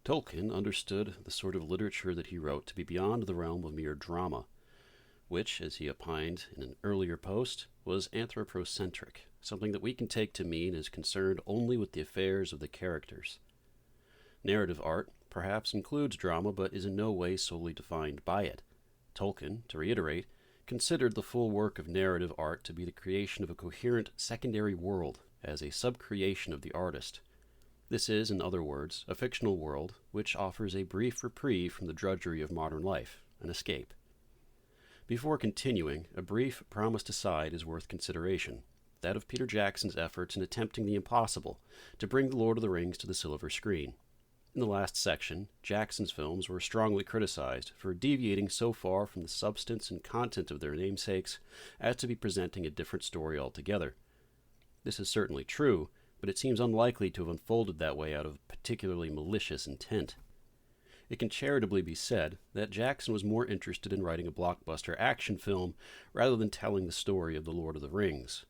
Tolkien understood the sort of literature that he wrote to be beyond the realm of mere drama, which, as he opined in an earlier post, was anthropocentric, something that we can take to mean is concerned only with the affairs of the characters. Narrative art perhaps includes drama, but is in no way solely defined by it. Tolkien, to reiterate, considered the full work of narrative art to be the creation of a coherent secondary world as a subcreation of the artist. This is, in other words, a fictional world which offers a brief reprieve from the drudgery of modern life, an escape. Before continuing, a brief promised aside is worth consideration, that of Peter Jackson's efforts in attempting the impossible, to bring The Lord of the Rings to the silver screen. In the last section, Jackson's films were strongly criticized for deviating so far from the substance and content of their namesakes as to be presenting a different story altogether. This is certainly true, but it seems unlikely to have unfolded that way out of particularly malicious intent. It can charitably be said that Jackson was more interested in writing a blockbuster action film rather than telling the story of The Lord of the Rings.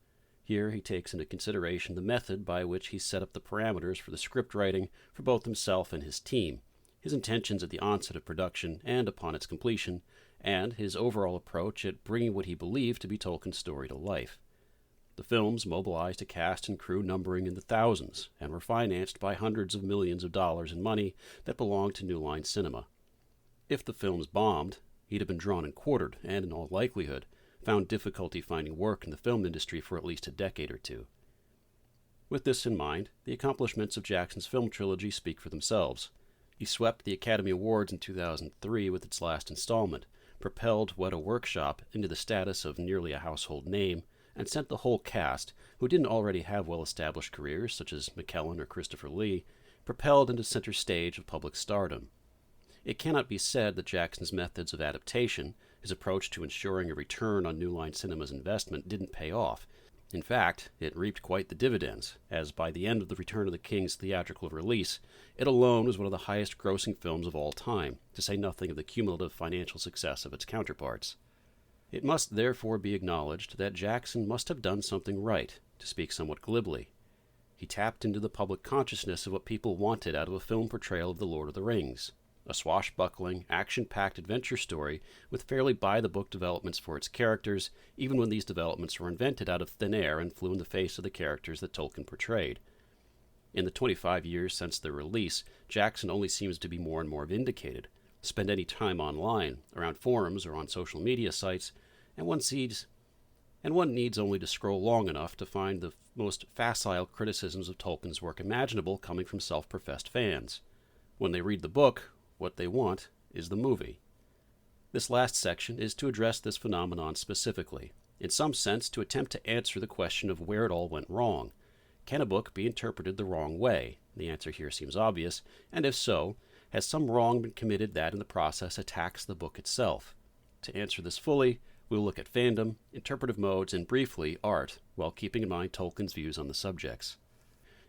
Here he takes into consideration the method by which he set up the parameters for the script writing for both himself and his team, his intentions at the onset of production and upon its completion, and his overall approach at bringing what he believed to be Tolkien's story to life. The films mobilized a cast and crew numbering in the thousands, and were financed by hundreds of millions of dollars in money that belonged to New Line Cinema. If the films bombed, he'd have been drawn and quartered, and in all likelihood, found difficulty finding work in the film industry for at least a decade or two. With this in mind, the accomplishments of Jackson's film trilogy speak for themselves. He swept the Academy Awards in 2003 with its last installment, propelled Weta Workshop into the status of nearly a household name, and sent the whole cast, who didn't already have well-established careers such as McKellen or Christopher Lee, propelled into center stage of public stardom. It cannot be said that Jackson's methods of adaptation, his approach to ensuring a return on New Line Cinema's investment, didn't pay off. In fact, it reaped quite the dividends, as by the end of The Return of the King's theatrical release, it alone was one of the highest-grossing films of all time, to say nothing of the cumulative financial success of its counterparts. It must therefore be acknowledged that Jackson must have done something right, to speak somewhat glibly. He tapped into the public consciousness of what people wanted out of a film portrayal of The Lord of the Rings, a swashbuckling, action-packed adventure story with fairly by-the-book developments for its characters, even when these developments were invented out of thin air and flew in the face of the characters that Tolkien portrayed. In the 25 years since their release, Jackson only seems to be more and more vindicated. Spend any time online, around forums or on social media sites, and one needs only to scroll long enough to find the most facile criticisms of Tolkien's work imaginable coming from self-professed fans. When they read the book, what they want is the movie. This last section is to address this phenomenon specifically, in some sense to attempt to answer the question of where it all went wrong. Can a book be interpreted the wrong way? The answer here seems obvious, and if so, has some wrong been committed that in the process attacks the book itself? To answer this fully, we will look at fandom, interpretive modes, and briefly, art, while keeping in mind Tolkien's views on the subjects.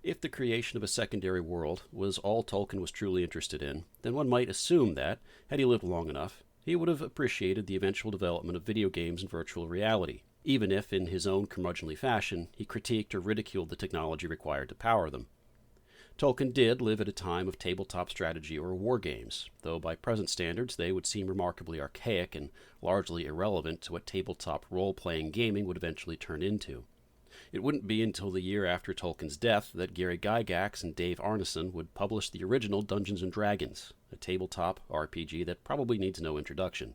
If the creation of a secondary world was all Tolkien was truly interested in, then one might assume that, had he lived long enough, he would have appreciated the eventual development of video games and virtual reality, even if, in his own curmudgeonly fashion, he critiqued or ridiculed the technology required to power them. Tolkien did live at a time of tabletop strategy or war games, though by present standards they would seem remarkably archaic and largely irrelevant to what tabletop role-playing gaming would eventually turn into. It wouldn't be until the year after Tolkien's death that Gary Gygax and Dave Arneson would publish the original Dungeons & Dragons, a tabletop RPG that probably needs no introduction.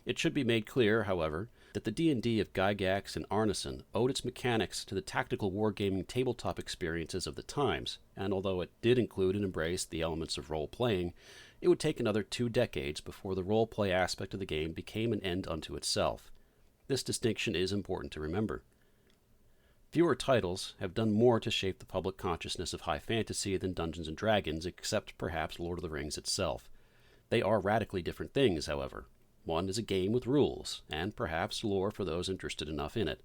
It should be made clear, however, that the D&D of Gygax and Arneson owed its mechanics to the tactical wargaming tabletop experiences of the times, and although it did include and embrace the elements of role-playing, it would take another 2 decades before the role-play aspect of the game became an end unto itself. This distinction is important to remember. Fewer titles have done more to shape the public consciousness of high fantasy than Dungeons & Dragons, except perhaps Lord of the Rings itself. They are radically different things, however. One is a game with rules, and perhaps lore for those interested enough in it.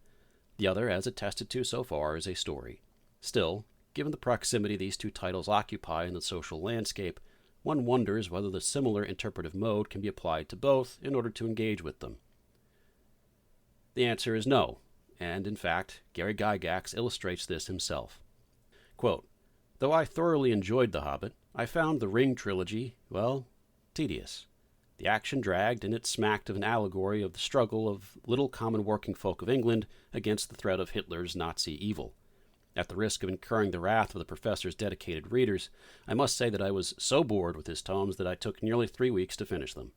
The other, as attested to so far, is a story. Still, given the proximity these two titles occupy in the social landscape, one wonders whether the similar interpretive mode can be applied to both in order to engage with them. The answer is no, and in fact, Gary Gygax illustrates this himself. Quote, "Though I thoroughly enjoyed The Hobbit, I found the Ring trilogy, well, tedious. The action dragged, and it smacked of an allegory of the struggle of little common working folk of England against the threat of Hitler's Nazi evil. At the risk of incurring the wrath of the professor's dedicated readers, I must say that I was so bored with his tomes that I took nearly 3 weeks to finish them.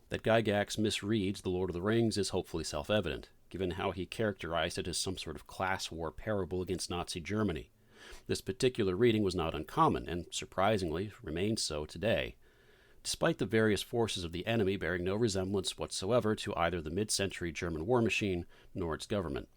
That Gygax misreads The Lord of the Rings is hopefully self-evident, given how he characterized it as some sort of class war parable against Nazi Germany. This particular reading was not uncommon, and surprisingly remains so today, despite the various forces of the enemy bearing no resemblance whatsoever to either the mid-century German war machine nor its government.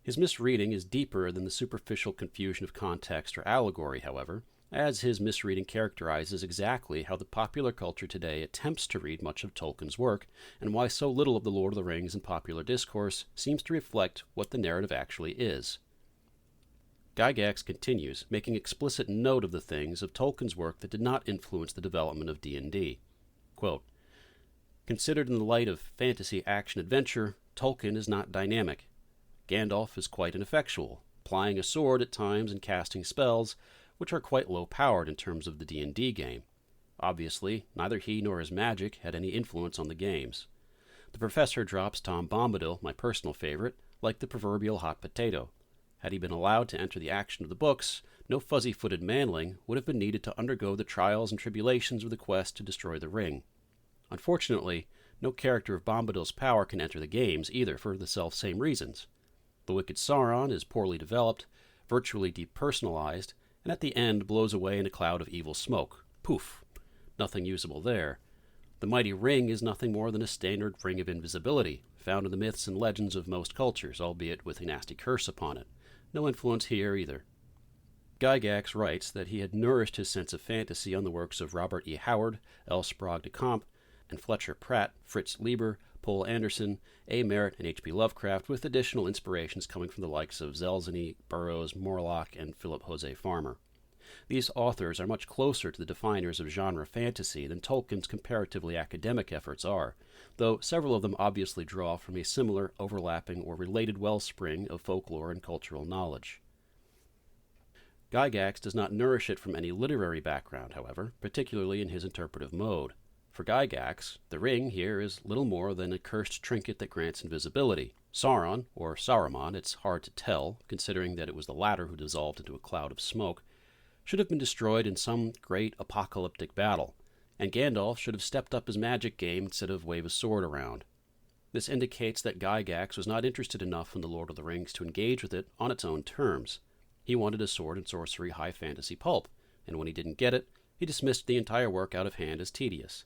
His misreading is deeper than the superficial confusion of context or allegory, however, as his misreading characterizes exactly how the popular culture today attempts to read much of Tolkien's work, and why so little of The Lord of the Rings in popular discourse seems to reflect what the narrative actually is. Gygax continues, making explicit note of the things of Tolkien's work that did not influence the development of D&D. Quote, "Considered in the light of fantasy action-adventure, Tolkien is not dynamic. Gandalf is quite ineffectual, plying a sword at times and casting spells, which are quite low-powered in terms of the D&D game. Obviously, neither he nor his magic had any influence on the games. The professor drops Tom Bombadil, my personal favorite, like the proverbial hot potato. Had he been allowed to enter the action of the books, no fuzzy-footed manling would have been needed to undergo the trials and tribulations of the quest to destroy the ring. Unfortunately, no character of Bombadil's power can enter the games either for the self-same reasons. The wicked Sauron is poorly developed, virtually depersonalized, and at the end blows away in a cloud of evil smoke. Poof! Nothing usable there. The mighty ring is nothing more than a standard ring of invisibility, found in the myths and legends of most cultures, albeit with a nasty curse upon it. No influence here either." Gygax writes that he had nourished his sense of fantasy on the works of Robert E. Howard, L. Sprague de Camp, and Fletcher Pratt, Fritz Leiber, Poul Anderson, A. Merritt, and H.P. Lovecraft, with additional inspirations coming from the likes of Zelzny, Burroughs, Morlock, and Philip Jose Farmer. These authors are much closer to the definers of genre fantasy than Tolkien's comparatively academic efforts are, though several of them obviously draw from a similar, overlapping, or related wellspring of folklore and cultural knowledge. Gygax does not nourish it from any literary background, however, particularly in his interpretive mode. For Gygax, the ring here is little more than a cursed trinket that grants invisibility. Sauron, or Saruman, it's hard to tell, considering that it was the latter who dissolved into a cloud of smoke, should have been destroyed in some great apocalyptic battle, and Gandalf should have stepped up his magic game instead of wave a sword around. This indicates that Gygax was not interested enough in The Lord of the Rings to engage with it on its own terms. He wanted a sword and sorcery high fantasy pulp, and when he didn't get it, he dismissed the entire work out of hand as tedious.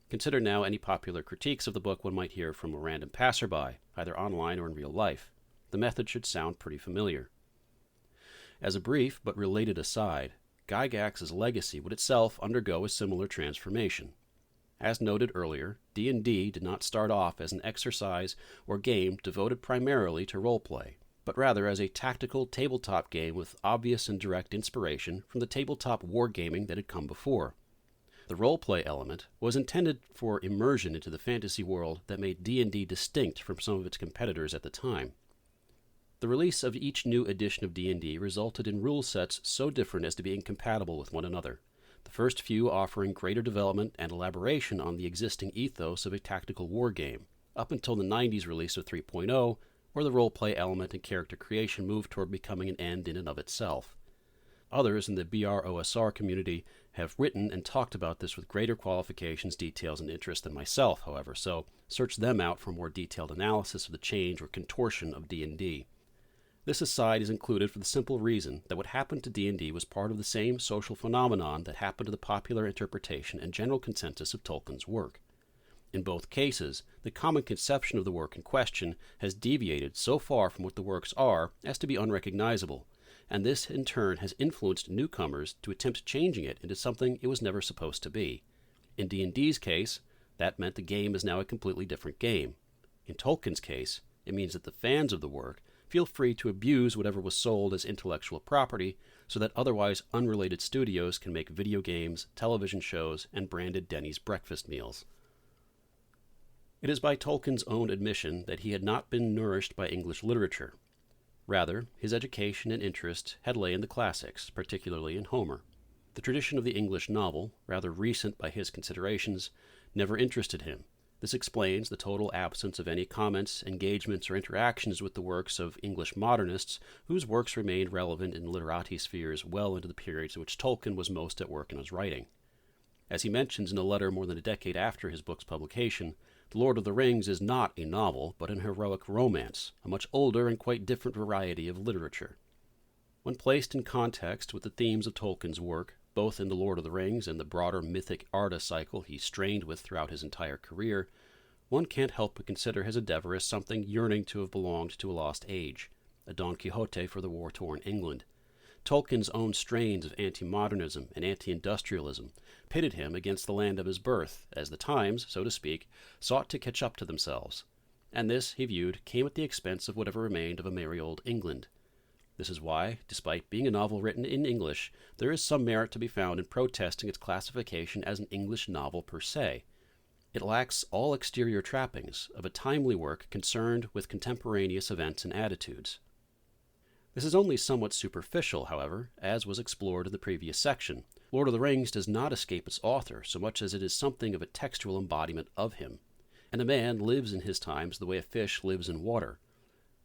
Consider now any popular critiques of the book one might hear from a random passerby, either online or in real life. The method should sound pretty familiar. As a brief but related aside, Gygax's legacy would itself undergo a similar transformation. As noted earlier, D&D did not start off as an exercise or game devoted primarily to roleplay, but rather as a tactical tabletop game with obvious and direct inspiration from the tabletop wargaming that had come before. The roleplay element was intended for immersion into the fantasy world that made D&D distinct from some of its competitors at the time. The release of each new edition of D&D resulted in rule sets so different as to be incompatible with one another, the first few offering greater development and elaboration on the existing ethos of a tactical wargame, up until the 90s release of 3.0, where the roleplay element and character creation moved toward becoming an end in and of itself. Others in the BROSR community have written and talked about this with greater qualifications, details, and interest than myself, however, so search them out for more detailed analysis of the change or contortion of D&D. This aside is included for the simple reason that what happened to D&D was part of the same social phenomenon that happened to the popular interpretation and general consensus of Tolkien's work. In both cases, the common conception of the work in question has deviated so far from what the works are as to be unrecognizable, and this in turn has influenced newcomers to attempt changing it into something it was never supposed to be. In D&D's case, that meant the game is now a completely different game. In Tolkien's case, it means that the fans of the work feel free to abuse whatever was sold as intellectual property so that otherwise unrelated studios can make video games, television shows, and branded Denny's breakfast meals. It is by Tolkien's own admission that he had not been nourished by English literature. Rather, his education and interest had lay in the classics, particularly in Homer. The tradition of the English novel, rather recent by his considerations, never interested him. This explains the total absence of any comments, engagements, or interactions with the works of English modernists, whose works remained relevant in literati spheres well into the periods in which Tolkien was most at work in his writing. As he mentions in a letter more than a decade after his book's publication, The Lord of the Rings is not a novel, but an heroic romance, a much older and quite different variety of literature. When placed in context with the themes of Tolkien's work, both in The Lord of the Rings and the broader mythic Arda cycle he strained with throughout his entire career, one can't help but consider his endeavor as something yearning to have belonged to a lost age, a Don Quixote for the war-torn England. Tolkien's own strains of anti-modernism and anti-industrialism pitted him against the land of his birth, as the times, so to speak, sought to catch up to themselves. And this, he viewed, came at the expense of whatever remained of a merry old England. This is why, despite being a novel written in English, there is some merit to be found in protesting its classification as an English novel per se. It lacks all exterior trappings of a timely work concerned with contemporaneous events and attitudes. This is only somewhat superficial, however, as was explored in the previous section. Lord of the Rings does not escape its author so much as it is something of a textual embodiment of him. And a man lives in his times the way a fish lives in water.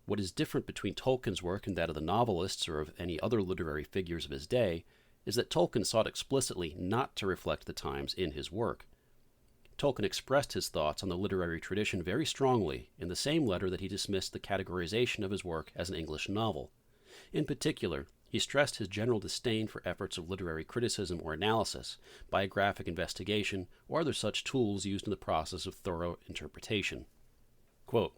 What is different between Tolkien's work and that of the novelists or of any other literary figures of his day is that Tolkien sought explicitly not to reflect the times in his work. Tolkien expressed his thoughts on the literary tradition very strongly in the same letter that he dismissed the categorization of his work as an English novel. In particular, he stressed his general disdain for efforts of literary criticism or analysis, biographic investigation, or other such tools used in the process of thorough interpretation. Quote,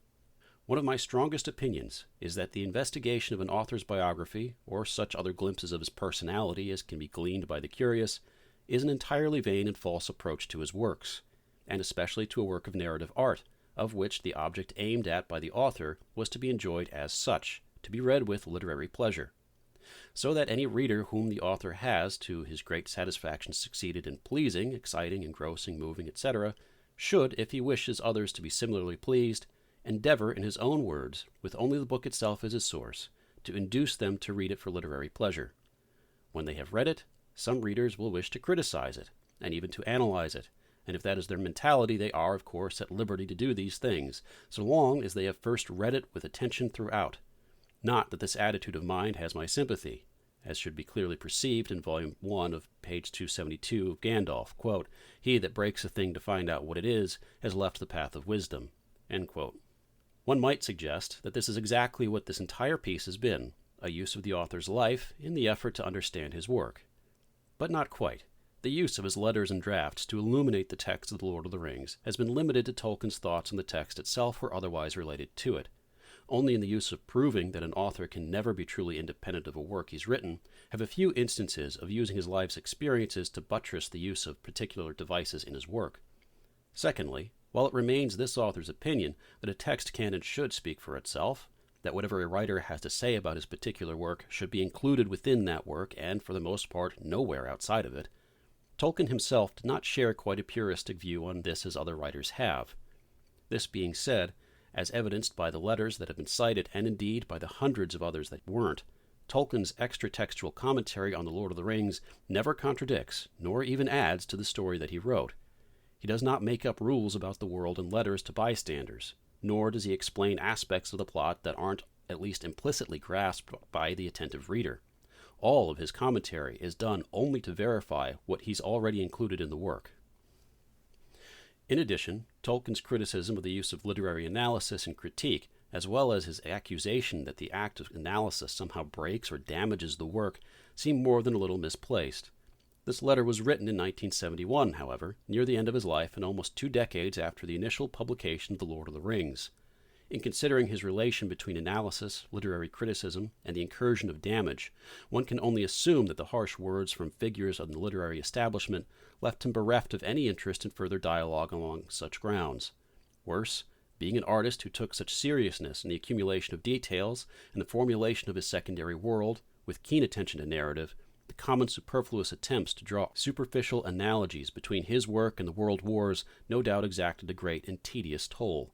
"One of my strongest opinions is that the investigation of an author's biography, or such other glimpses of his personality as can be gleaned by the curious, is an entirely vain and false approach to his works, and especially to a work of narrative art, of which the object aimed at by the author was to be enjoyed as such, to be read with literary pleasure. So that any reader whom the author has, to his great satisfaction, succeeded in pleasing, exciting, engrossing, moving, etc., should, if he wishes others to be similarly pleased, endeavor, in his own words, with only the book itself as his source, to induce them to read it for literary pleasure. When they have read it, some readers will wish to criticize it, and even to analyze it, and if that is their mentality, they are, of course, at liberty to do these things, so long as they have first read it with attention throughout. Not that this attitude of mind has my sympathy, as should be clearly perceived in Volume 1 of page 272 of Gandalf, quote, 'He that breaks a thing to find out what it is has left the path of wisdom.' End quote. One might suggest that this is exactly what this entire piece has been, a use of the author's life in the effort to understand his work. But not quite. The use of his letters and drafts to illuminate the text of The Lord of the Rings has been limited to Tolkien's thoughts on the text itself or otherwise related to it. Only in the use of proving that an author can never be truly independent of a work he's written have a few instances of using his life's experiences to buttress the use of particular devices in his work. Secondly, while it remains this author's opinion that a text can and should speak for itself, that whatever a writer has to say about his particular work should be included within that work and, for the most part, nowhere outside of it, Tolkien himself did not share quite a puristic view on this as other writers have. This being said, as evidenced by the letters that have been cited and indeed by the hundreds of others that weren't, Tolkien's extra-textual commentary on The Lord of the Rings never contradicts, nor even adds to the story that he wrote. He does not make up rules about the world in letters to bystanders, nor does he explain aspects of the plot that aren't at least implicitly grasped by the attentive reader. All of his commentary is done only to verify what he's already included in the work. In addition, Tolkien's criticism of the use of literary analysis and critique, as well as his accusation that the act of analysis somehow breaks or damages the work, seem more than a little misplaced. This letter was written in 1971, however, near the end of his life and almost 2 decades after the initial publication of The Lord of the Rings. In considering his relation between analysis, literary criticism, and the incursion of damage, one can only assume that the harsh words from figures of the literary establishment left him bereft of any interest in further dialogue along such grounds. Worse, being an artist who took such seriousness in the accumulation of details and the formulation of his secondary world, with keen attention to narrative, the common superfluous attempts to draw superficial analogies between his work and the world wars no doubt exacted a great and tedious toll.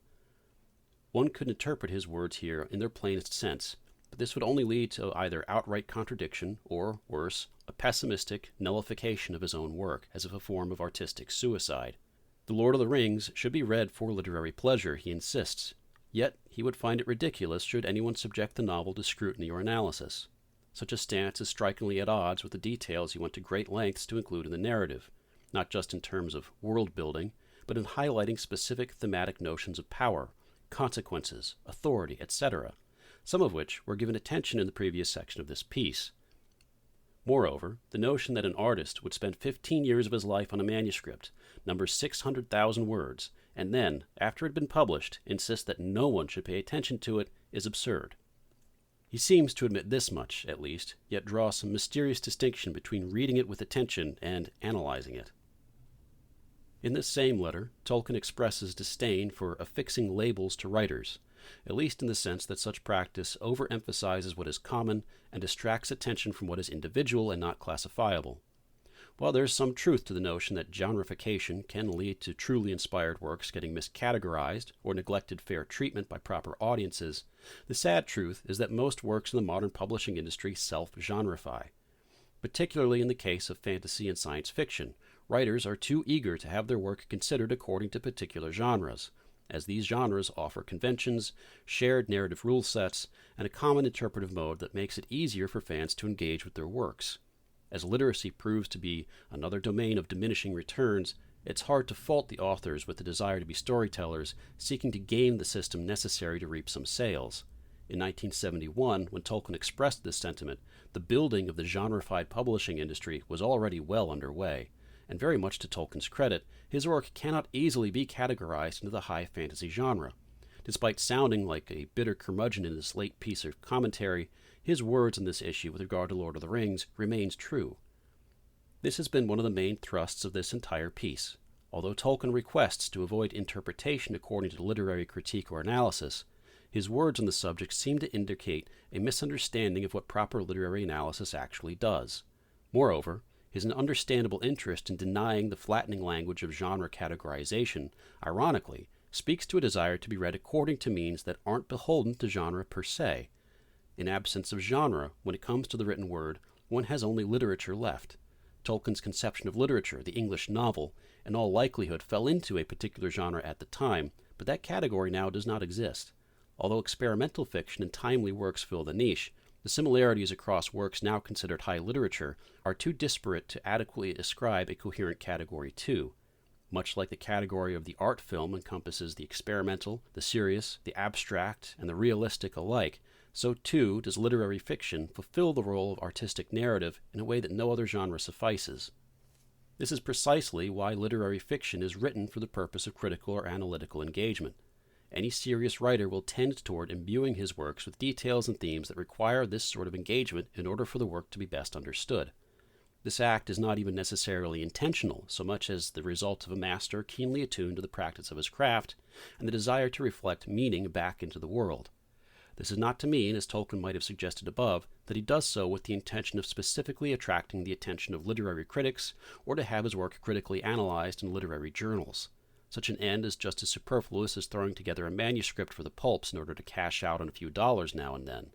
One could interpret his words here in their plainest sense. but this would only lead to either outright contradiction or, worse, a pessimistic nullification of his own work as if a form of artistic suicide. The Lord of the Rings should be read for literary pleasure, he insists, yet he would find it ridiculous should anyone subject the novel to scrutiny or analysis. Such a stance is strikingly at odds with the details he went to great lengths to include in the narrative, not just in terms of world building, but in highlighting specific thematic notions of power, consequences, authority, etc., some of which were given attention in the previous section of this piece. Moreover, the notion that an artist would spend 15 years of his life on a manuscript, number 600,000 words, and then, after it had been published, insist that no one should pay attention to it is absurd. He seems to admit this much, at least, yet draws some mysterious distinction between reading it with attention and analyzing it. In this same letter, Tolkien expresses disdain for affixing labels to writers, at least in the sense that such practice overemphasizes what is common and distracts attention from what is individual and not classifiable. While there is some truth to the notion that genreification can lead to truly inspired works getting miscategorized or neglected fair treatment by proper audiences, the sad truth is that most works in the modern publishing industry self-genreify. Particularly in the case of fantasy and science fiction, writers are too eager to have their work considered according to particular genres, as these genres offer conventions, shared narrative rule sets, and a common interpretive mode that makes it easier for fans to engage with their works. As literacy proves to be another domain of diminishing returns, it's hard to fault the authors with the desire to be storytellers seeking to game the system necessary to reap some sales. In 1971, when Tolkien expressed this sentiment, the building of the genreified publishing industry was already well underway, and very much to Tolkien's credit, his work cannot easily be categorized into the high fantasy genre. Despite sounding like a bitter curmudgeon in this late piece of commentary, his words in this issue with regard to Lord of the Rings remains true. This has been one of the main thrusts of this entire piece. Although Tolkien requests to avoid interpretation according to literary critique or analysis, his words on the subject seem to indicate a misunderstanding of what proper literary analysis actually does. Moreover, his understandable interest in denying the flattening language of genre categorization, ironically, speaks to a desire to be read according to means that aren't beholden to genre per se. In absence of genre, when it comes to the written word, one has only literature left. Tolkien's conception of literature, the English novel, in all likelihood fell into a particular genre at the time, but that category now does not exist. Although experimental fiction and timely works fill the niche, the similarities across works now considered high literature are too disparate to adequately describe a coherent category too. Much like the category of the art film encompasses the experimental, the serious, the abstract, and the realistic alike, so too does literary fiction fulfill the role of artistic narrative in a way that no other genre suffices. This is precisely why literary fiction is written for the purpose of critical or analytical engagement. Any serious writer will tend toward imbuing his works with details and themes that require this sort of engagement in order for the work to be best understood. This act is not even necessarily intentional, so much as the result of a master keenly attuned to the practice of his craft and the desire to reflect meaning back into the world. This is not to mean, as Tolkien might have suggested above, that he does so with the intention of specifically attracting the attention of literary critics or to have his work critically analyzed in literary journals. Such an end is just as superfluous as throwing together a manuscript for the pulps in order to cash out on a few dollars now and then.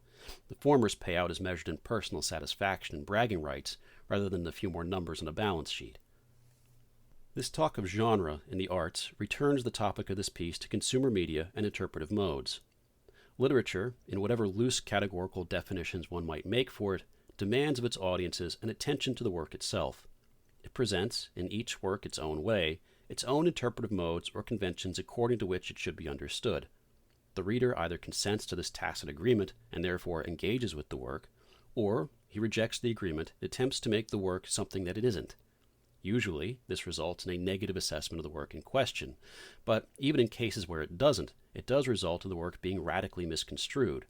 The former's payout is measured in personal satisfaction and bragging rights, rather than the few more numbers on a balance sheet. This talk of genre in the arts returns the topic of this piece to consumer media and interpretive modes. Literature, in whatever loose categorical definitions one might make for it, demands of its audiences an attention to the work itself. It presents, in each work its own way, its own interpretive modes or conventions according to which it should be understood. The reader either consents to this tacit agreement and therefore engages with the work, or he rejects the agreement and attempts to make the work something that it isn't. Usually, this results in a negative assessment of the work in question, but even in cases where it doesn't, it does result in the work being radically misconstrued.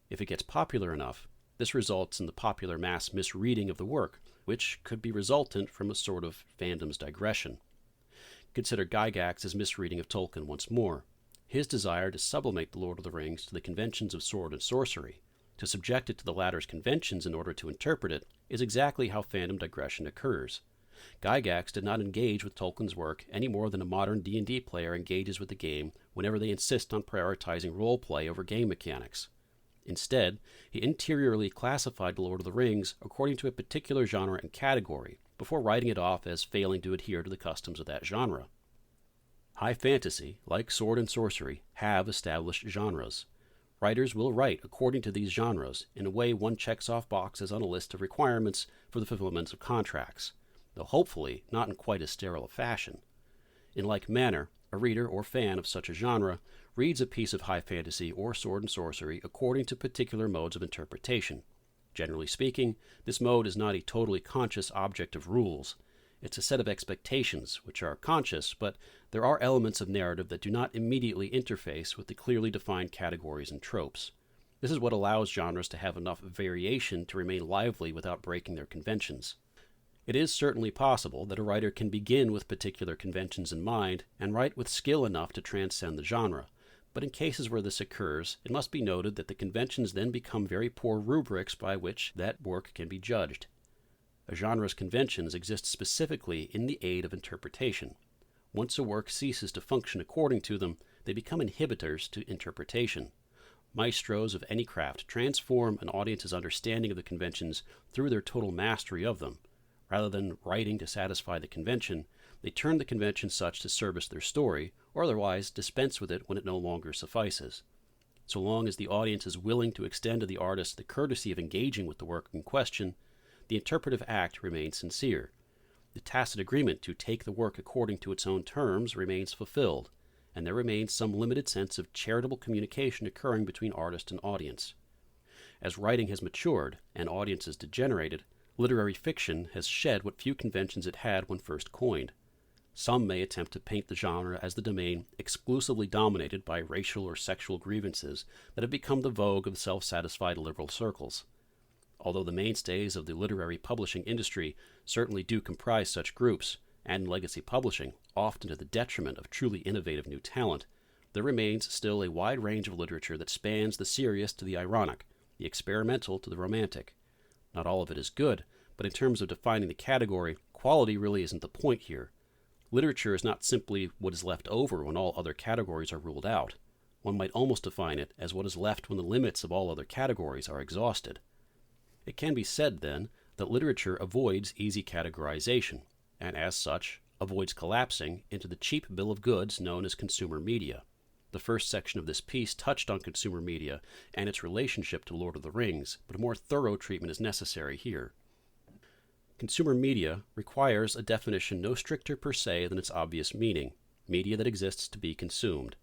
If it gets popular enough, this results in the popular mass misreading of the work, which could be resultant from a sort of fandom's digression. Consider Gygax's misreading of Tolkien once more. His desire to sublimate the Lord of the Rings to the conventions of sword and sorcery, to subject it to the latter's conventions in order to interpret it, is exactly how fandom digression occurs. Gygax did not engage with Tolkien's work any more than a modern D&D player engages with the game whenever they insist on prioritizing role play over game mechanics. Instead, he interiorly classified The Lord of the Rings according to a particular genre and category, before writing it off as failing to adhere to the customs of that genre. High fantasy, like sword and sorcery, have established genres. Writers will write according to these genres, in a way one checks off boxes on a list of requirements for the fulfillment of contracts, though hopefully not in quite as sterile a fashion. In like manner, a reader or fan of such a genre reads a piece of high fantasy or sword and sorcery according to particular modes of interpretation. Generally speaking, this mode is not a totally conscious object of rules. It's a set of expectations, which are conscious, but there are elements of narrative that do not immediately interface with the clearly defined categories and tropes. This is what allows genres to have enough variation to remain lively without breaking their conventions. It is certainly possible that a writer can begin with particular conventions in mind and write with skill enough to transcend the genre, but in cases where this occurs, it must be noted that the conventions then become very poor rubrics by which that work can be judged. A genre's conventions exist specifically in the aid of interpretation. Once a work ceases to function according to them, they become inhibitors to interpretation. Maestros of any craft transform an audience's understanding of the conventions through their total mastery of them. Rather than writing to satisfy the convention, they turn the convention such to service their story, or otherwise dispense with it when it no longer suffices. So long as the audience is willing to extend to the artist the courtesy of engaging with the work in question, the interpretive act remains sincere. The tacit agreement to take the work according to its own terms remains fulfilled, and there remains some limited sense of charitable communication occurring between artist and audience. As writing has matured and audiences degenerated, literary fiction has shed what few conventions it had when first coined. Some may attempt to paint the genre as the domain exclusively dominated by racial or sexual grievances that have become the vogue of self-satisfied liberal circles. Although the mainstays of the literary publishing industry certainly do comprise such groups, and in legacy publishing, often to the detriment of truly innovative new talent, there remains still a wide range of literature that spans the serious to the ironic, the experimental to the romantic. Not all of it is good, but in terms of defining the category, quality really isn't the point here. Literature is not simply what is left over when all other categories are ruled out. One might almost define it as what is left when the limits of all other categories are exhausted. It can be said, then, that literature avoids easy categorization, and as such, avoids collapsing into the cheap bill of goods known as consumer media. The first section of this piece touched on consumer media and its relationship to Lord of the Rings, but a more thorough treatment is necessary here. Consumer media requires a definition no stricter per se than its obvious meaning, media that exists to be consumed.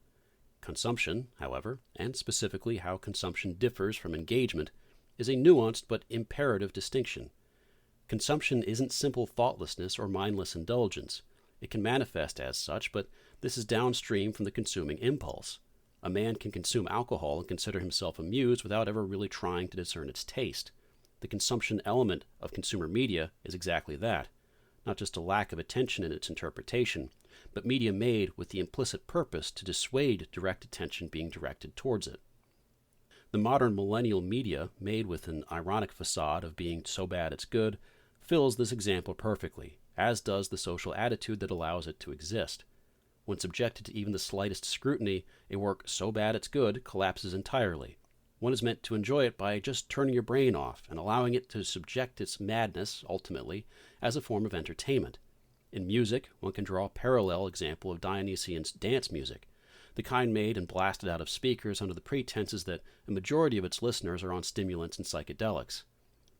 Consumption, however, and specifically how consumption differs from engagement, is a nuanced but imperative distinction. Consumption isn't simple thoughtlessness or mindless indulgence. It can manifest as such, but this is downstream from the consuming impulse. A man can consume alcohol and consider himself amused without ever really trying to discern its taste. The consumption element of consumer media is exactly that, not just a lack of attention in its interpretation, but media made with the implicit purpose to dissuade direct attention being directed towards it. The modern millennial media, made with an ironic facade of being so bad it's good, fills this example perfectly, as does the social attitude that allows it to exist. When subjected to even the slightest scrutiny, a work so bad it's good collapses entirely. One is meant to enjoy it by just turning your brain off and allowing it to subject its madness, ultimately, as a form of entertainment. In music, one can draw a parallel example of Dionysian's dance music, the kind made and blasted out of speakers under the pretenses that a majority of its listeners are on stimulants and psychedelics.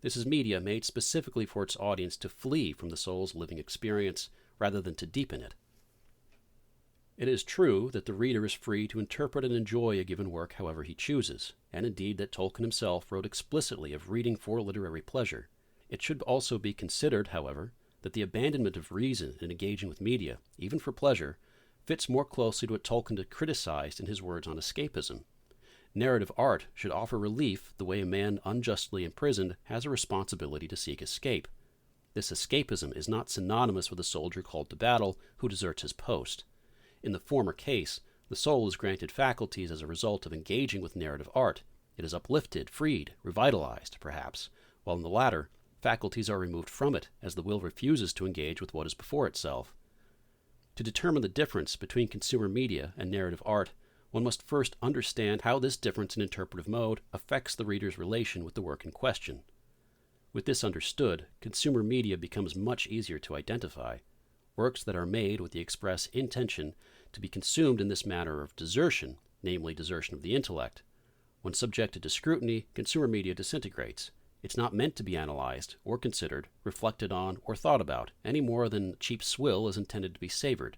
This is media made specifically for its audience to flee from the soul's living experience rather than to deepen it. It is true that the reader is free to interpret and enjoy a given work however he chooses, and indeed that Tolkien himself wrote explicitly of reading for literary pleasure. It should also be considered, however, that the abandonment of reason in engaging with media, even for pleasure, fits more closely to what Tolkien had criticized in his words on escapism. Narrative art should offer relief the way a man unjustly imprisoned has a responsibility to seek escape. This escapism is not synonymous with a soldier called to battle who deserts his post. In the former case, the soul is granted faculties as a result of engaging with narrative art. It is uplifted, freed, revitalized, perhaps, while in the latter, faculties are removed from it as the will refuses to engage with what is before itself. To determine the difference between consumer media and narrative art, one must first understand how this difference in interpretive mode affects the reader's relation with the work in question. With this understood, consumer media becomes much easier to identify. Works that are made with the express intention to be consumed in this manner of desertion, namely desertion of the intellect. When subjected to scrutiny, consumer media disintegrates. It's not meant to be analyzed or considered, reflected on, or thought about, any more than cheap swill is intended to be savored.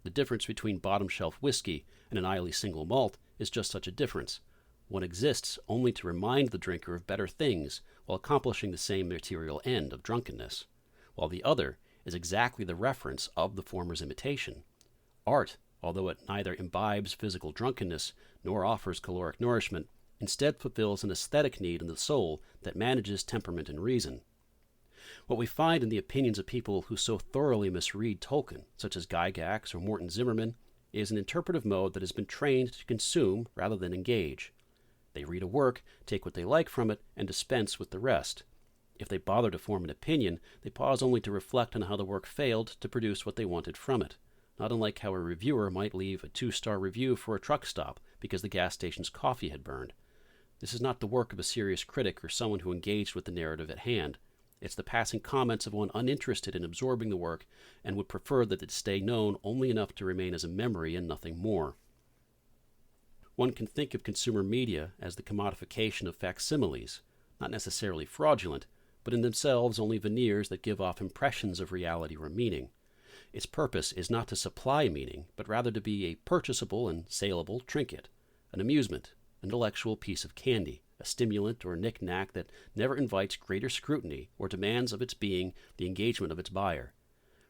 The difference between bottom-shelf whiskey and an Islay single malt is just such a difference. One exists only to remind the drinker of better things while accomplishing the same material end of drunkenness, while the other is exactly the reference of the former's imitation. Art, although it neither imbibes physical drunkenness nor offers caloric nourishment, instead fulfills an aesthetic need in the soul that manages temperament and reason. What we find in the opinions of people who so thoroughly misread Tolkien, such as Gygax or Morton Zimmerman, is an interpretive mode that has been trained to consume rather than engage. They read a work, take what they like from it, and dispense with the rest. If they bother to form an opinion, they pause only to reflect on how the work failed to produce what they wanted from it, not unlike how a reviewer might leave a 2-star review for a truck stop because the gas station's coffee had burned. This is not the work of a serious critic or someone who engaged with the narrative at hand. It's the passing comments of one uninterested in absorbing the work and would prefer that it stay known only enough to remain as a memory and nothing more. One can think of consumer media as the commodification of facsimiles, not necessarily fraudulent, but in themselves only veneers that give off impressions of reality or meaning. Its purpose is not to supply meaning, but rather to be a purchasable and saleable trinket, an amusement, intellectual piece of candy, a stimulant or knick-knack that never invites greater scrutiny or demands of its being the engagement of its buyer.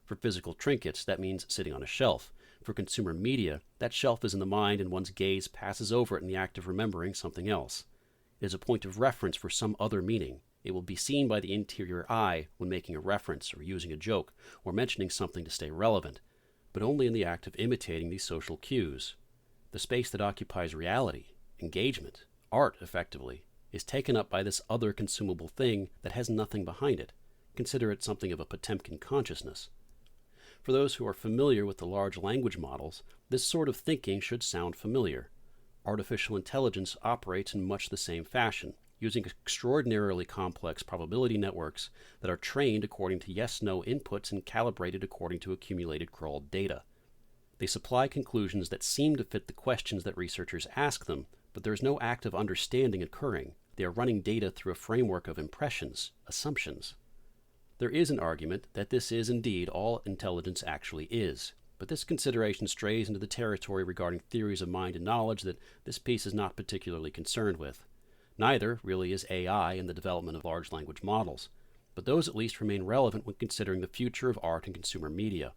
For physical trinkets, that means sitting on a shelf. For consumer media, that shelf is in the mind and one's gaze passes over it in the act of remembering something else. It is a point of reference for some other meaning. It will be seen by the interior eye when making a reference or using a joke or mentioning something to stay relevant, but only in the act of imitating these social cues. The space that occupies reality, engagement, art, effectively, is taken up by this other consumable thing that has nothing behind it. Consider it something of a Potemkin consciousness. For those who are familiar with the large language models, this sort of thinking should sound familiar. Artificial intelligence operates in much the same fashion, using extraordinarily complex probability networks that are trained according to yes-no inputs and calibrated according to accumulated crawled data. They supply conclusions that seem to fit the questions that researchers ask them, but there is no active understanding occurring. They are running data through a framework of impressions, assumptions. There is an argument that this is indeed all intelligence actually is, but this consideration strays into the territory regarding theories of mind and knowledge that this piece is not particularly concerned with. Neither, really, is AI in the development of large language models, but those at least remain relevant when considering the future of art and consumer media.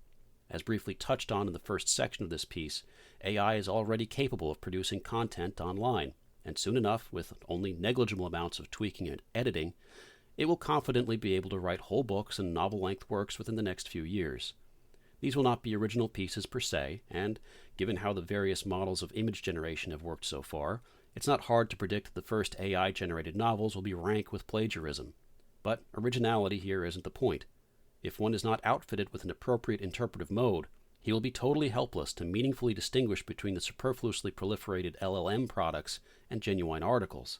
As briefly touched on in the first section of this piece, AI is already capable of producing content online, and soon enough, with only negligible amounts of tweaking and editing, it will confidently be able to write whole books and novel-length works within the next few years. These will not be original pieces per se, and given how the various models of image generation have worked so far, it's not hard to predict that the first AI-generated novels will be rank with plagiarism. But originality here isn't the point. If one is not outfitted with an appropriate interpretive mode, he will be totally helpless to meaningfully distinguish between the superfluously proliferated LLM products and genuine articles.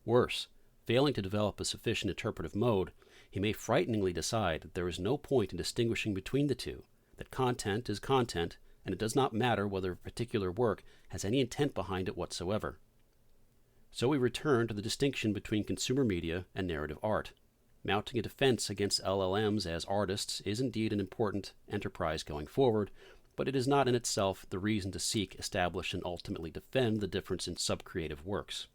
Worse, failing to develop a sufficient interpretive mode, he may frighteningly decide that there is no point in distinguishing between the two, that content is content, and it does not matter whether a particular work has any intent behind it whatsoever. So we return to the distinction between consumer media and narrative art. Mounting a defense against LLMs as artists is indeed an important enterprise going forward, but it is not in itself the reason to seek, establish, and ultimately defend the difference in subcreative works.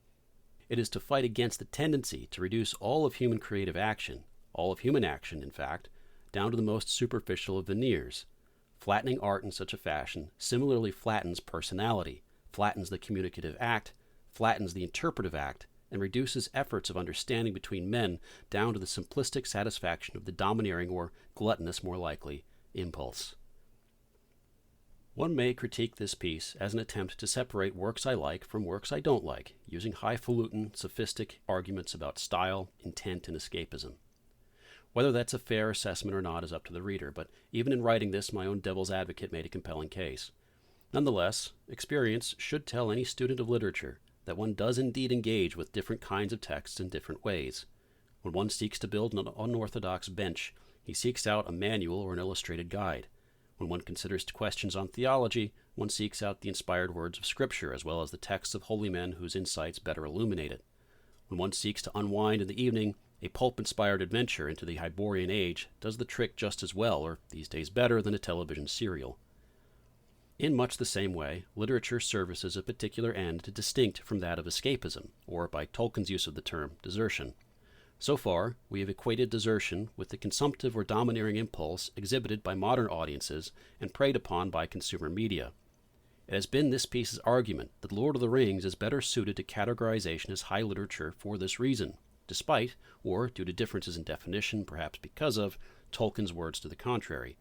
It is to fight against the tendency to reduce all of human creative action, all of human action, in fact, down to the most superficial of veneers. Flattening art in such a fashion similarly flattens personality, flattens the communicative act, flattens the interpretive act, and reduces efforts of understanding between men down to the simplistic satisfaction of the domineering, or gluttonous more likely, impulse. One may critique this piece as an attempt to separate works I like from works I don't like, using highfalutin, sophistic arguments about style, intent, and escapism. Whether that's a fair assessment or not is up to the reader, but even in writing this, my own devil's advocate made a compelling case. Nonetheless, experience should tell any student of literature that one does indeed engage with different kinds of texts in different ways. When one seeks to build an unorthodox bench, he seeks out a manual or an illustrated guide. When one considers questions on theology, one seeks out the inspired words of Scripture as well as the texts of holy men whose insights better illuminate it. When one seeks to unwind in the evening, a pulp-inspired adventure into the Hyborian age does the trick just as well, or these days better, than a television serial. In much the same way, literature services a particular end distinct from that of escapism, or, by Tolkien's use of the term, desertion. So far, we have equated desertion with the consumptive or domineering impulse exhibited by modern audiences and preyed upon by consumer media. It has been this piece's argument that Lord of the Rings is better suited to categorization as high literature for this reason, despite, or due to differences in definition, perhaps because of, Tolkien's words to the contrary.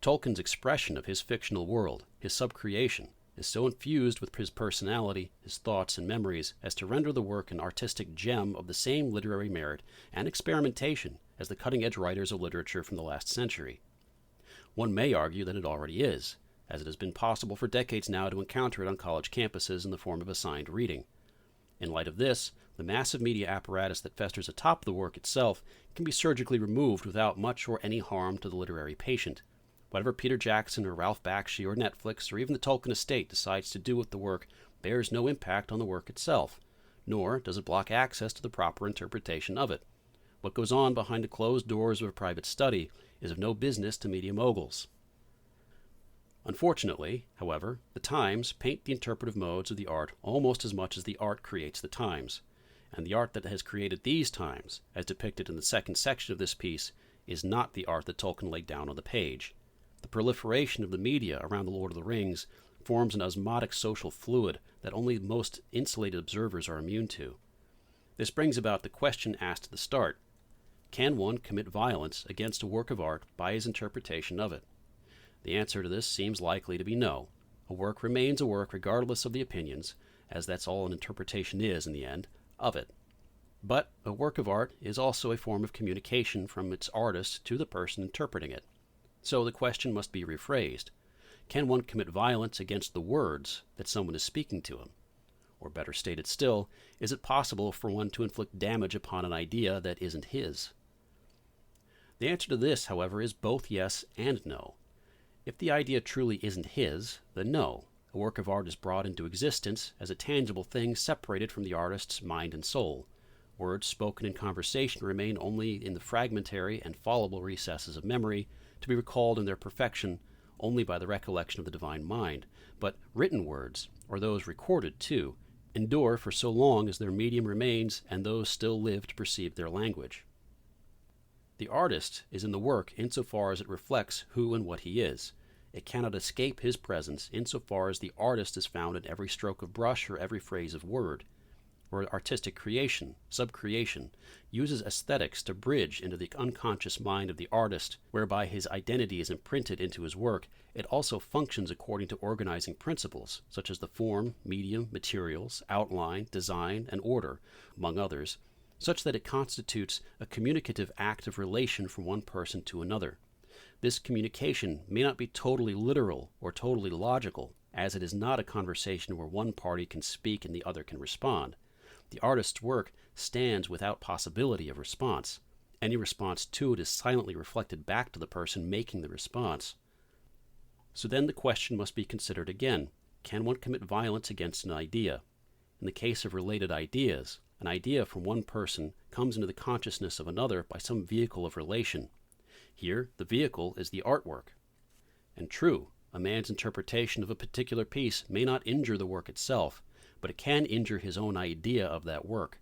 Tolkien's expression of his fictional world, his subcreation, is so infused with his personality, his thoughts, and memories as to render the work an artistic gem of the same literary merit and experimentation as the cutting-edge writers of literature from the last century. One may argue that it already is, as it has been possible for decades now to encounter it on college campuses in the form of assigned reading. In light of this, the massive media apparatus that festers atop the work itself can be surgically removed without much or any harm to the literary patient. Whatever Peter Jackson or Ralph Bakshi or Netflix or even the Tolkien estate decides to do with the work bears no impact on the work itself, nor does it block access to the proper interpretation of it. What goes on behind the closed doors of a private study is of no business to media moguls. Unfortunately, however, the times paint the interpretive modes of the art almost as much as the art creates the times, and the art that has created these times, as depicted in the second section of this piece, is not the art that Tolkien laid down on the page. The proliferation of the media around the Lord of the Rings forms an osmotic social fluid that only the most insulated observers are immune to. This brings about the question asked at the start: can one commit violence against a work of art by his interpretation of it? The answer to this seems likely to be no. A work remains a work regardless of the opinions, as that's all an interpretation is, in the end, of it. But a work of art is also a form of communication from its artist to the person interpreting it. So the question must be rephrased. Can one commit violence against the words that someone is speaking to him? Or better stated still, is it possible for one to inflict damage upon an idea that isn't his? The answer to this, however, is both yes and no. If the idea truly isn't his, then no. A work of art is brought into existence as a tangible thing separated from the artist's mind and soul. Words spoken in conversation remain only in the fragmentary and fallible recesses of memory, to be recalled in their perfection only by the recollection of the divine mind. But written words, or those recorded too, endure for so long as their medium remains and those still live to perceive their language. The artist is in the work insofar as it reflects who and what he is. It cannot escape his presence insofar as the artist is found in every stroke of brush or every phrase of word. Where artistic creation, subcreation, uses aesthetics to bridge into the unconscious mind of the artist, whereby his identity is imprinted into his work, it also functions according to organizing principles, such as the form, medium, materials, outline, design, and order, among others, such that it constitutes a communicative act of relation from one person to another. This communication may not be totally literal or totally logical, as it is not a conversation where one party can speak and the other can respond. The artist's work stands without possibility of response. Any response to it is silently reflected back to the person making the response. So then the question must be considered again. Can one commit violence against an idea? In the case of related ideas, an idea from one person comes into the consciousness of another by some vehicle of relation. Here, the vehicle is the artwork. And true, a man's interpretation of a particular piece may not injure the work itself, but it can injure his own idea of that work.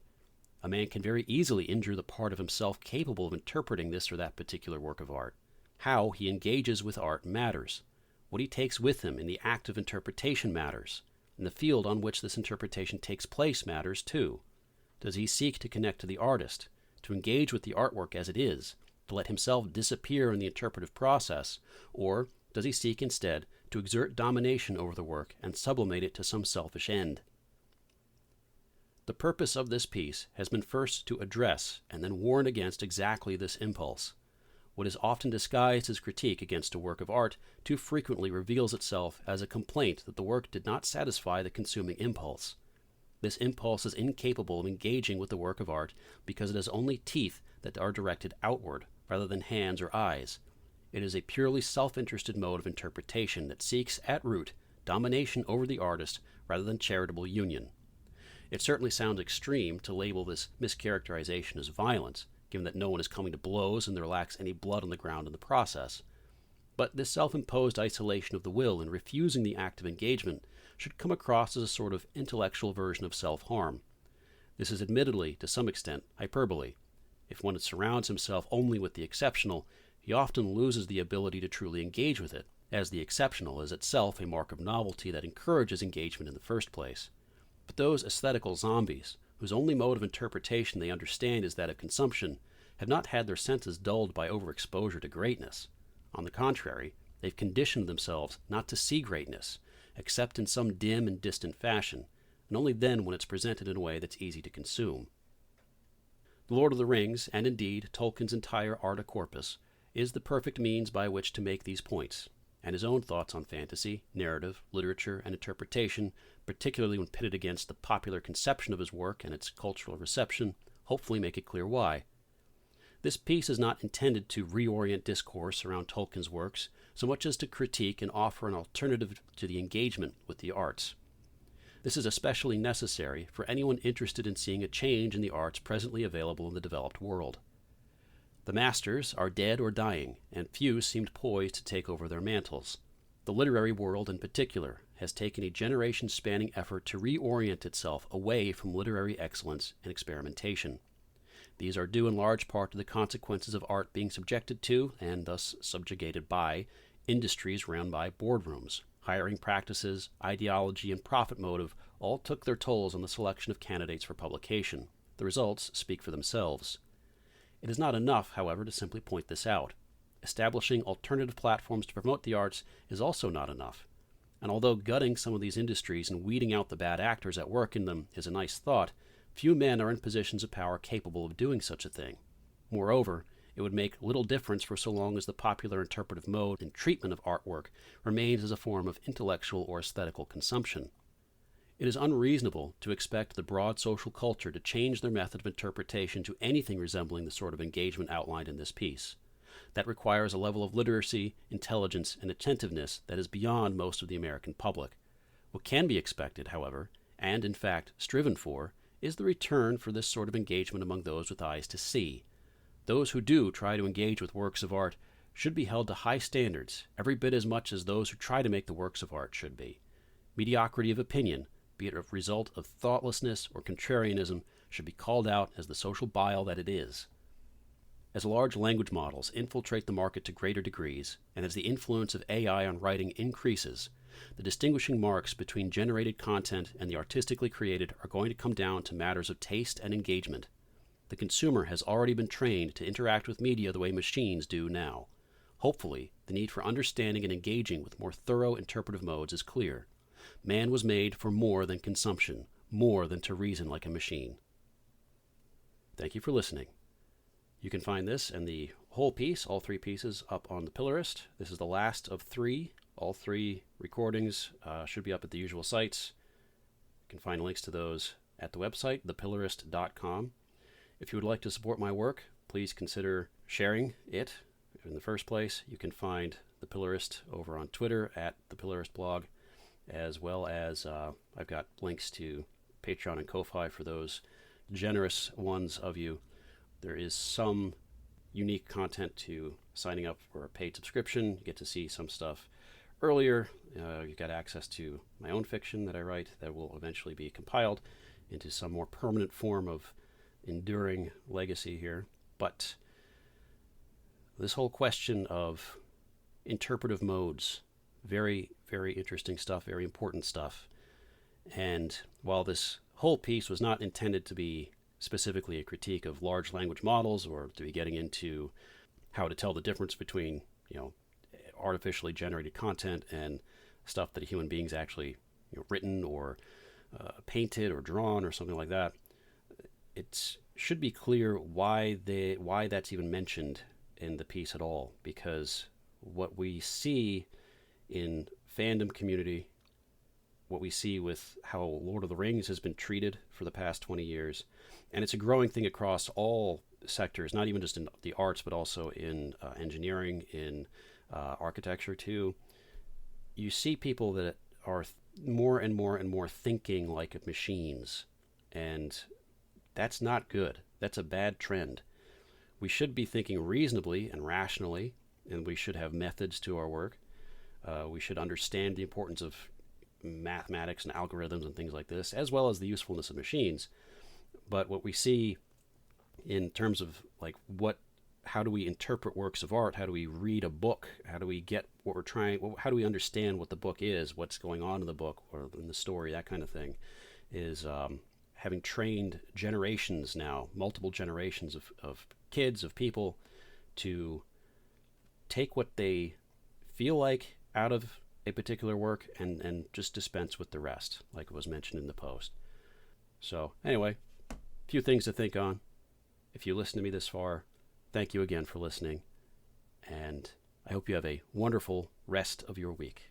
A man can very easily injure the part of himself capable of interpreting this or that particular work of art. How he engages with art matters. What he takes with him in the act of interpretation matters, and the field on which this interpretation takes place matters too. Does he seek to connect to the artist, to engage with the artwork as it is, to let himself disappear in the interpretive process, or does he seek instead to exert domination over the work and sublimate it to some selfish end? The purpose of this piece has been first to address and then warn against exactly this impulse. what is often disguised as critique against a work of art too frequently reveals itself as a complaint that the work did not satisfy the consuming impulse. This impulse is incapable of engaging with the work of art because it has only teeth that are directed outward rather than hands or eyes. It is a purely self-interested mode of interpretation that seeks, at root, domination over the artist rather than charitable union. It certainly sounds extreme to label this mischaracterization as violence, given that no one is coming to blows and there lacks any blood on the ground in the process. But this self-imposed isolation of the will and refusing the act of engagement should come across as a sort of intellectual version of self-harm. This is admittedly, to some extent, hyperbole. If one surrounds himself only with the exceptional, he often loses the ability to truly engage with it, as the exceptional is itself a mark of novelty that encourages engagement in the first place. But those aesthetical zombies, whose only mode of interpretation they understand is that of consumption, have not had their senses dulled by overexposure to greatness. On the contrary, they've conditioned themselves not to see greatness, except in some dim and distant fashion, and only then when it's presented in a way that's easy to consume. The Lord of the Rings, and indeed Tolkien's entire Arte Corpus, is the perfect means by which to make these points, and his own thoughts on fantasy, narrative, literature, and interpretation, particularly when pitted against the popular conception of his work and its cultural reception, hopefully make it clear why. This piece is not intended to reorient discourse around Tolkien's works so much as to critique and offer an alternative to the engagement with the arts. This is especially necessary for anyone interested in seeing a change in the arts presently available in the developed world. The masters are dead or dying, and few seemed poised to take over their mantles. The literary world, in particular, has taken a generation-spanning effort to reorient itself away from literary excellence and experimentation. These are due in large part to the consequences of art being subjected to, and thus subjugated by, industries run by boardrooms. Hiring practices, ideology, and profit motive all took their tolls on the selection of candidates for publication. The results speak for themselves. It is not enough, however, to simply point this out. Establishing alternative platforms to promote the arts is also not enough. And although gutting some of these industries and weeding out the bad actors at work in them is a nice thought, few men are in positions of power capable of doing such a thing. Moreover, it would make little difference for so long as the popular interpretive mode and treatment of artwork remains as a form of intellectual or aesthetical consumption. It is unreasonable to expect the broad social culture to change their method of interpretation to anything resembling the sort of engagement outlined in this piece. That requires a level of literacy, intelligence, and attentiveness that is beyond most of the American public. What can be expected, however, and in fact striven for, is the return for this sort of engagement among those with eyes to see. Those who do try to engage with works of art should be held to high standards, every bit as much as those who try to make the works of art should be. Mediocrity of opinion, be it a result of thoughtlessness or contrarianism, should be called out as the social bile that it is. As large language models infiltrate the market to greater degrees, and as the influence of AI on writing increases, the distinguishing marks between generated content and the artistically created are going to come down to matters of taste and engagement. The consumer has already been trained to interact with media the way machines do now. Hopefully, the need for understanding and engaging with more thorough interpretive modes is clear. Man was made for more than consumption, more than to reason like a machine. Thank you for listening. You can find this and the whole piece, all three pieces, up on the Pillarist. This is the last of three. All three recordings should be up at the usual sites. You can find links to those at the website, thepillarist.com. If you would like to support my work, please consider sharing it. In the first place, you can find The Pillarist over on Twitter at The Pillarist Blog, as well as I've got links to Patreon and Ko-Fi for those generous ones of you. There is some unique content to signing up for a paid subscription. You get to see some stuff earlier. You got access to my own fiction that I write that will eventually be compiled into some more permanent form of enduring legacy here. But this whole question of interpretive modes, very, very interesting stuff, very important stuff. And while this whole piece was not intended to be specifically a critique of large language models or to be getting into how to tell the difference between, artificially generated content and stuff that a human being's actually written or painted or drawn or something like that, it should be clear why that's even mentioned in the piece at all, because what we see in fandom community, what we see with how Lord of the Rings has been treated for the past 20 years, and it's a growing thing across all sectors, not even just in the arts, but also in engineering, in architecture too. You see people that are more and more and more thinking like machines, and that's not good. That's a bad trend. We should be thinking reasonably and rationally, and we should have methods to our work. We should understand the importance of mathematics and algorithms and things like this, as well as the usefulness of machines. But what we see in terms of like how do we interpret works of art? How do we read a book? How do we get what we're trying? How do we understand what the book is? What's going on in the book or in the story? That kind of thing is having trained generations now, multiple generations of kids, of people, to take what they feel like out of a particular work and just dispense with the rest, like was mentioned in the post. So anyway, a few things to think on. If you listen to me this far, thank you again for listening, and I hope you have a wonderful rest of your week.